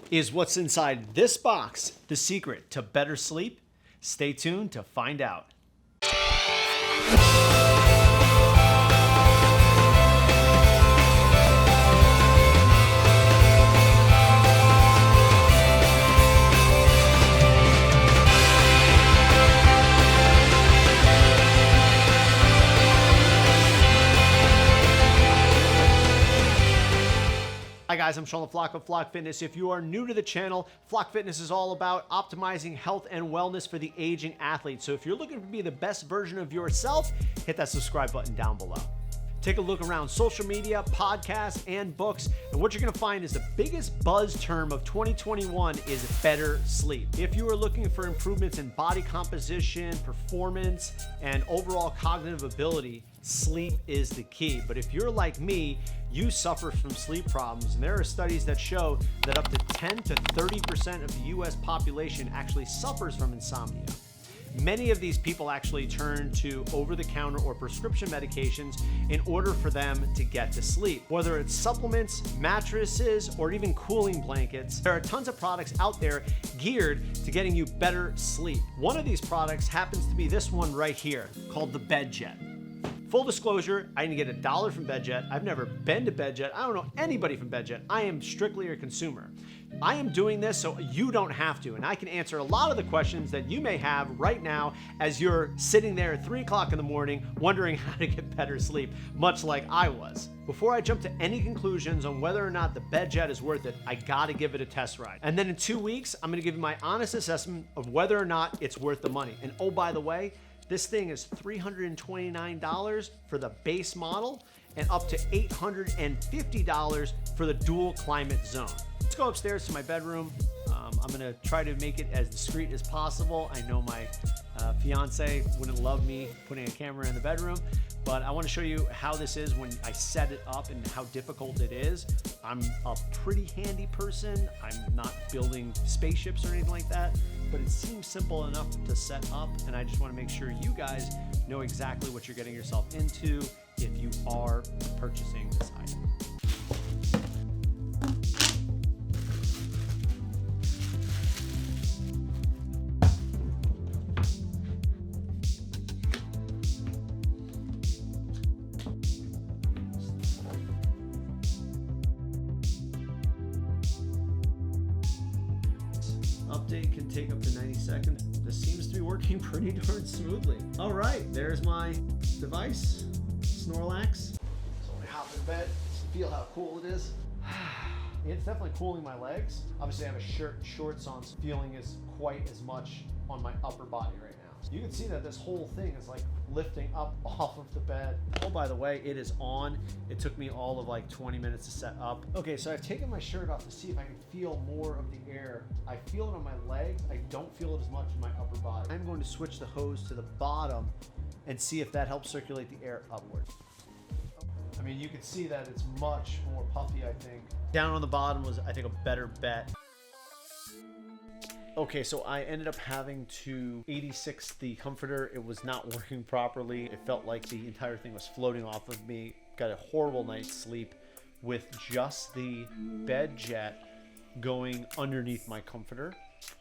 Is what's inside this box the secret to better sleep? Stay tuned to find out. Hi guys, I'm Sean Floch of Floch Fitness. If you are new to the channel, Floch Fitness is all about optimizing health and wellness for the aging athlete. So if you're looking to be the best version of yourself, hit that subscribe button down below. Take a look around social media, podcasts, and books, and what you're gonna find is the biggest buzz term of 2021 is better sleep. If you are looking for improvements in body composition, performance, and overall cognitive ability, sleep is the key. But if you're like me, you suffer from sleep problems, and there are studies that show that up to 10 to 30% of the US population actually suffers from insomnia. Many of these people actually turn to over-the-counter or prescription medications in order for them to get to sleep. Whether it's supplements, mattresses, or even cooling blankets, there are tons of products out there geared to getting you better sleep. One of these products happens to be this one right here, called the Bedjet. Full disclosure, I didn't get $1 from Bedjet. I've never been to Bedjet. I don't know anybody from Bedjet. I am strictly a consumer. I am doing this so you don't have to, and I can answer a lot of the questions that you may have right now as you're sitting there at 3 o'clock in the morning wondering how to get better sleep, much like I was. Before I jump to any conclusions on whether or not the Bedjet is worth it, I gotta give it a test ride. And then in 2 weeks, I'm gonna give you my honest assessment of whether or not it's worth the money. And oh, by the way, this thing is $329 for the base model and up to $850 for the dual climate zone. Let's go upstairs to my bedroom. I'm gonna try to make it as discreet as possible. I know my fiance wouldn't love me putting a camera in the bedroom, but I wanna show you how this is when I set it up and how difficult it is. I'm a pretty handy person. I'm not building spaceships or anything like that, but it seems simple enough to set up, and I just wanna make sure you guys know exactly what you're getting yourself into if you are purchasing this item. Update can take up to 90 seconds. This seems to be working pretty darn smoothly. All right, there's my device, Snorlax. So when I hop in bed, feel how cool it is. It's definitely cooling my legs. Obviously I have a shirt and shorts on, so feeling is quite as much on my upper body right now. You can see that this whole thing is like lifting up off of the bed. Oh, by the way, it is on. It took me all of like 20 minutes to set up. Okay, so I've taken my shirt off to see if I can feel more of the air. I feel it on my legs. I don't feel it as much in my upper body. I'm going to switch the hose to the bottom and see if that helps circulate the air upward. I mean, you can see that it's much more puffy, I think. Down on the bottom was, I think, a better bet. Okay, so I ended up having to 86 the comforter. It was not working properly. It felt like the entire thing was floating off of me. Got a horrible night's sleep with just the Bedjet going underneath my comforter.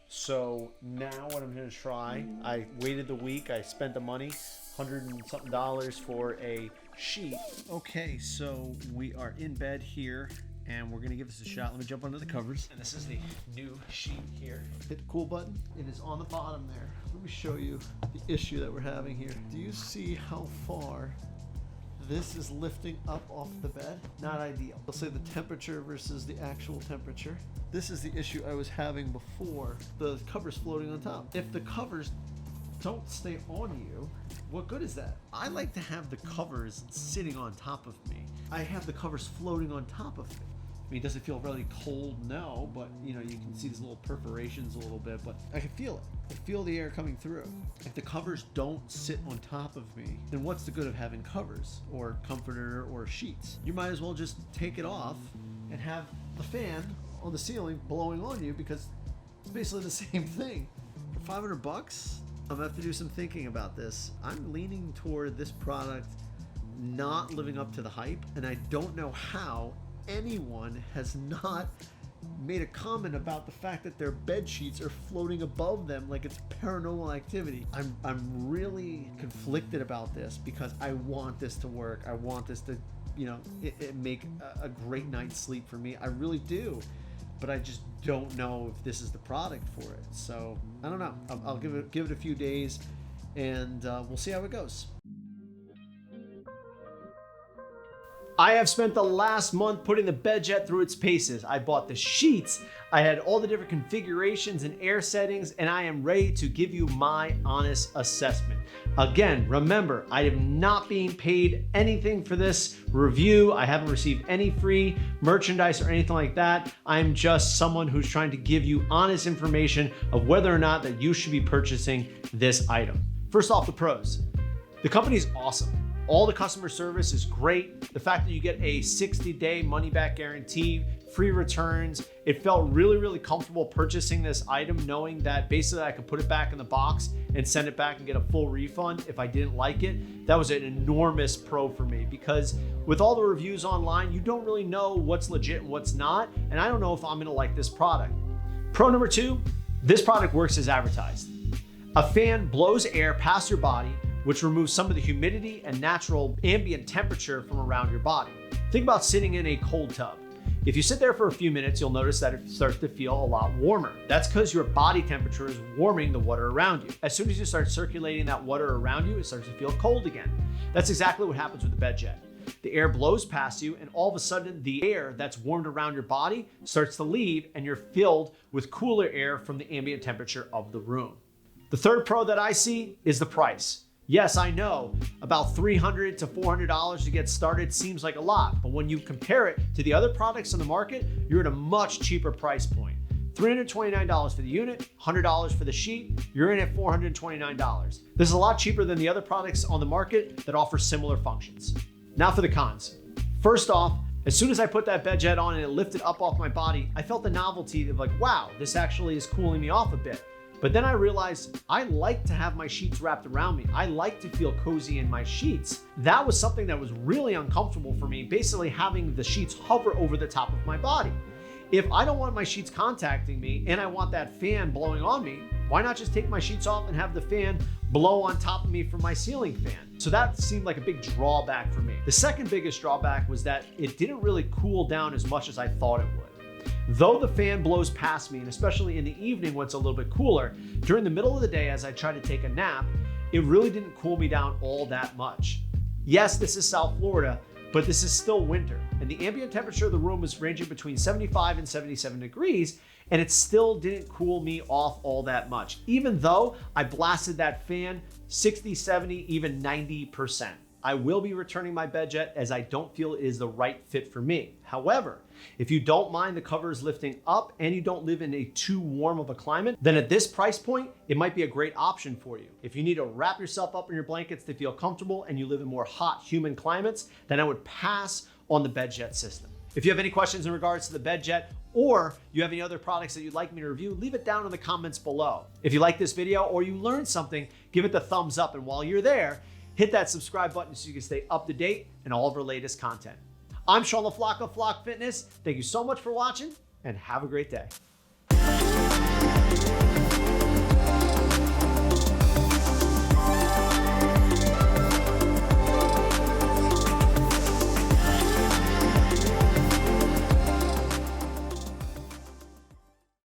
So now what I'm gonna try, I waited the week, I spent the money, $100 and something for a sheet. Okay, so we are in bed here, and we're gonna give this a shot. Let me jump under the covers. And this is the new sheet here. Hit the cool button. It is on the bottom there. Let me show you the issue that we're having here. Do you see how far this is lifting up off the bed? Not ideal. Let's say the temperature versus the actual temperature. This is the issue I was having before. The cover's floating on top. If the covers don't stay on you, what good is that? I like to have the covers sitting on top of me. I have the covers floating on top of me. I mean, does it feel really cold? No, but you know, you can see these little perforations a little bit, but I can feel it. I feel the air coming through. If the covers don't sit on top of me, then what's the good of having covers or comforter or sheets? You might as well just take it off and have the fan on the ceiling blowing on you, because it's basically the same thing. For 500 bucks, I'm gonna have to do some thinking about this. I'm leaning toward this product not living up to the hype, and I don't know how anyone has not made a comment about the fact that their bed sheets are floating above them like it's paranormal activity. I'm really conflicted about this because I want this to work. I want this to, it make a great night's sleep for me. I really do. But I just don't know if this is the product for it. So I don't know. I'll give it a few days, and we'll see how it goes. I have spent the last month putting the Bedjet through its paces. I bought the sheets, I had all the different configurations and air settings, and I am ready to give you my honest assessment. Again, remember, I am not being paid anything for this review. I haven't received any free merchandise or anything like that. I'm just someone who's trying to give you honest information of whether or not that you should be purchasing this item. First off, the pros. The company's awesome. All the customer service is great. The fact that you get a 60-day money-back guarantee, free returns. It felt really, really comfortable purchasing this item, knowing that basically I could put it back in the box and send it back and get a full refund if I didn't like it. That was an enormous pro for me because with all the reviews online, you don't really know what's legit and what's not, and I don't know if I'm gonna like this product. Pro number 2, this product works as advertised. A fan blows air past your body, which removes some of the humidity and natural ambient temperature from around your body. Think about sitting in a cold tub. If you sit there for a few minutes, you'll notice that it starts to feel a lot warmer. That's because your body temperature is warming the water around you. As soon as you start circulating that water around you, it starts to feel cold again. That's exactly what happens with the Bedjet. The air blows past you, and all of a sudden, the air that's warmed around your body starts to leave, and you're filled with cooler air from the ambient temperature of the room. The third pro that I see is the price. Yes, I know, about $300 to $400 to get started seems like a lot, but when you compare it to the other products on the market, you're at a much cheaper price point. $329 for the unit, $100 for the sheet, you're in at $429. This is a lot cheaper than the other products on the market that offer similar functions. Now for the cons. First off, as soon as I put that Bedjet on and it lifted up off my body, I felt the novelty of like, wow, this actually is cooling me off a bit. But then I realized I like to have my sheets wrapped around me. I like to feel cozy in my sheets. That was something that was really uncomfortable for me, basically having the sheets hover over the top of my body. If I don't want my sheets contacting me and I want that fan blowing on me, why not just take my sheets off and have the fan blow on top of me from my ceiling fan? So that seemed like a big drawback for me. The second biggest drawback was that it didn't really cool down as much as I thought it would. Though the fan blows past me, and especially in the evening when it's a little bit cooler, during the middle of the day as I try to take a nap, it really didn't cool me down all that much. Yes, this is South Florida, but this is still winter, and the ambient temperature of the room was ranging between 75 and 77 degrees, and it still didn't cool me off all that much, even though I blasted that fan 60, 70, even 90%. I will be returning my Bedjet as I don't feel it is the right fit for me. However, if you don't mind the covers lifting up and you don't live in a too warm of a climate, then at this price point, it might be a great option for you. If you need to wrap yourself up in your blankets to feel comfortable and you live in more hot, humid climates, then I would pass on the Bedjet system. If you have any questions in regards to the Bedjet or you have any other products that you'd like me to review, leave it down in the comments below. If you like this video or you learned something, give it the thumbs up. And while you're there, hit that subscribe button so you can stay up to date in all of our latest content. I'm Sean Floch of Floch Fitness. Thank you so much for watching and have a great day.